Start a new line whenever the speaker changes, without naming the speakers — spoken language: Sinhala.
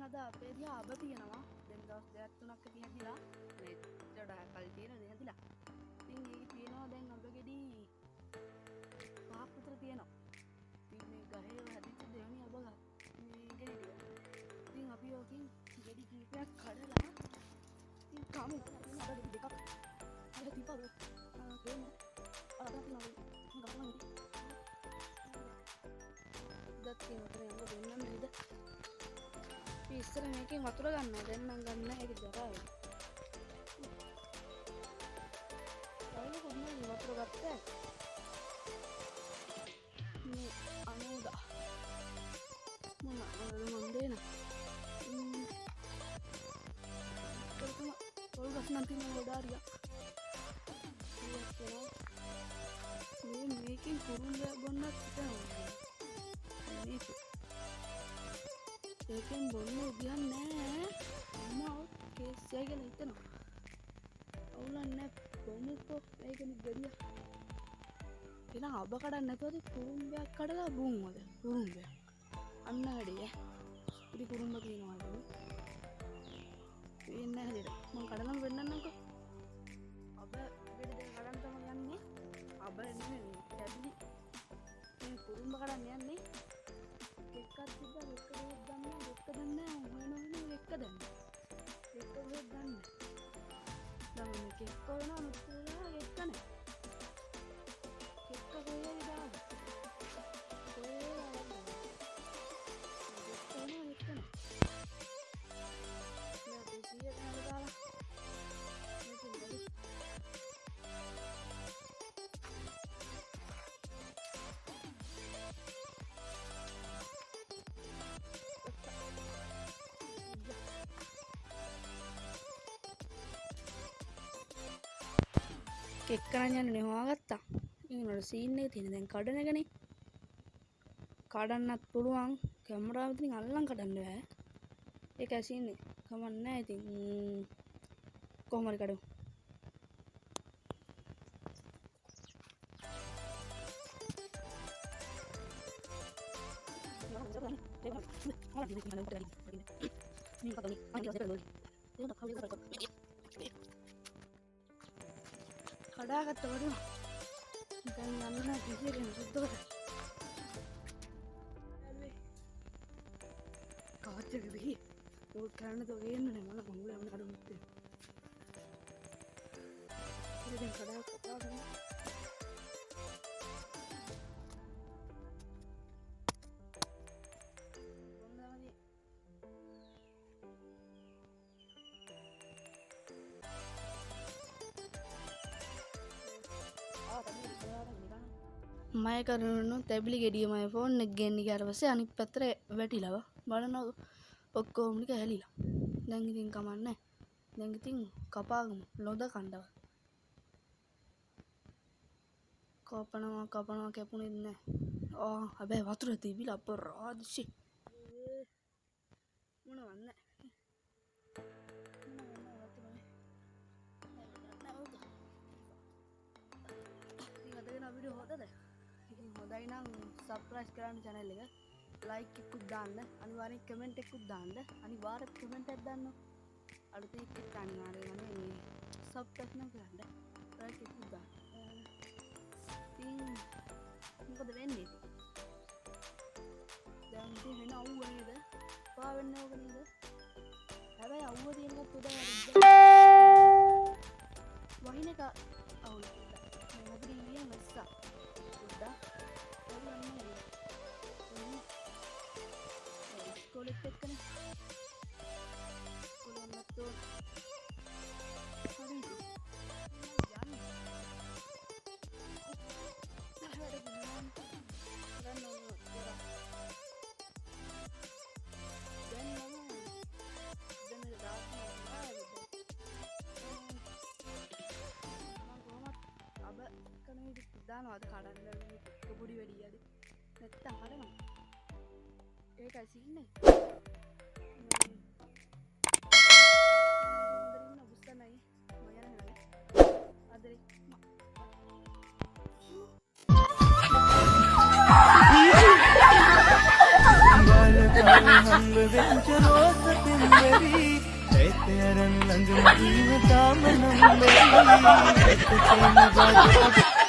ඉතින් අද අපේ දිහා අබ තියෙනවා. දැන් දවස් දෙකක් තුනක් ඇති හැදිලා. මේ වඩා කල් තියෙනද හැදිලා. ඉතින් ඒක තියෙනවා දැන් අබ ගෙඩි පහක් විතර තියෙනවා. ඉතින් මේ ගහේ හැදිච්ච දෙවෙනි අබ ගහ. මේ ගෙඩි ටික. ඉතින් අපි යෝකින් ගෙඩි කීපයක් කඩලා ඉතින් කමු අබ ගෙඩි දෙකක් අද තිබ්බද? දෙන්න. අද තියෙනවා. ගහමනේ. දත් තියෙනවා නේද? දෙන්නම් නේද? ඉස්සර මේකෙන් වතුර ගන්නවා. දැන් නම් ගන්න නැහැ. ඒක ජරායි. අයින කොහොමද වතුර ගත්තේ? මේ අනෝදා. මම දෙන්න. ඒකම පොල් ගස් නම් තියෙන ගොඩාරියක්. මේ මේකෙන් කුරුල්ලයක් ගොන්නත් හිතනවා. මේක ඒකෙන් බොන්න උදියන් නෑ. අම්මා කේස් එකයි කියලා හිතනවා. අවුලක් නෑ. බොමුකෝ මේකෙන් ගඩිය. එන අබ කඩන්න නැතුවද කුරුම්බයක් කඩලා බුම්මද? කුරුම්බයක්. අන්න වැඩේ. ඉතින් කුරුම්බ කියනවා නේද? වෙන්නේ නැහැ නේද? මම කඩලම වෙන්නන්නම්කෝ. අබ ගෙඩි දෙක කඩන්න තමයි යන්නේ. අබ නෙමෙයි. ඇබ්ලි. මේ කුරුම්බ කඩන්න යන්නේ. එකක් තිබ්බා දෙක දෙයක් ගන්න දෙක දන්නේ මොනවද එක දන්නේ දෙක දෙයක් ගන්න නම් මේක එක්ක වෙනවා මුත්‍රා එක්ක නේ එක්ක කොහෙද දාද එක්කරන් යන්නේ හොයාගත්තා. ඊනොල සීන් එකේ තියෙන දැන් කඩන එකනේ. කඩන්නත් පුළුවන්. කැමරාව ඉතින් අල්ලන් කඩන්න බෑ. ඒක ඇසින්නේ. කමක් නැහැ ඉතින්. කොහොම හරි කඩමු. කඩාගත්ත වරුණ දැන් යන්න කිසියකින් සුද්ධ කර කාච්චක දෙහි ඕක කරන්න තෝ වෙන්නේ නැහැ මම මුල යන්න කඩමුත් ඉතින් කඩා කතා කරමු මය කරනු තැබිලි ගෙඩිය මය ෆෝන් එක ගෙන්න ගියාට පස්සේ අනිත් පැත්තට වැටිලව බලනවා ඔක්කොම ටික හැලිලා. දැන් ඉතින් කමන්නේ. දැන් ඉතින් කපාගමු ලොඳ කණ්ඩව. කපනවා කැපුණෙත් නැහැ. හැබැයි වතුර තිබිලා අපරාධිෂි. මොනවන්නේ. හොඳයි නම් සබ්ස්ක්‍රයිබ් කරන්න channel එක like එකකුත් දාන්න අනිවාර්යෙන් comment එකකුත් දාන්න අනිවාර්යෙන් comment එකක් දාන්න අලුත් එකක් අනිවාර්යෙන් මේ subscribe කරන්න like එකකුත් දාන්න ඉතින් මොකද වෙන්නේ දැන් ඉතින් වෙන අවුව නේද පා වෙන්න ඕක නේද හැබැයි අවුව තියෙනකත් උදේ වහින එක අවුල් මම හදිරියෙන් මස්සා උඩ Kulit ka na. Kulit na to. Ano ito? Yan. Nakahara ko naman. Rano mo. Yan naman. Yan na dapat mo. Kumat. Aba, kanang dano ada karan na kubudi wadi. Netta harana. ඒක ඇසින්නේ මොදරින්න බුස්සනයි මයන අදරි
හම්බ වෙච්ච රෝස පින්වරි ඇතැරන් ළඟ මීව තාම නම් මෙරි ඇත චේන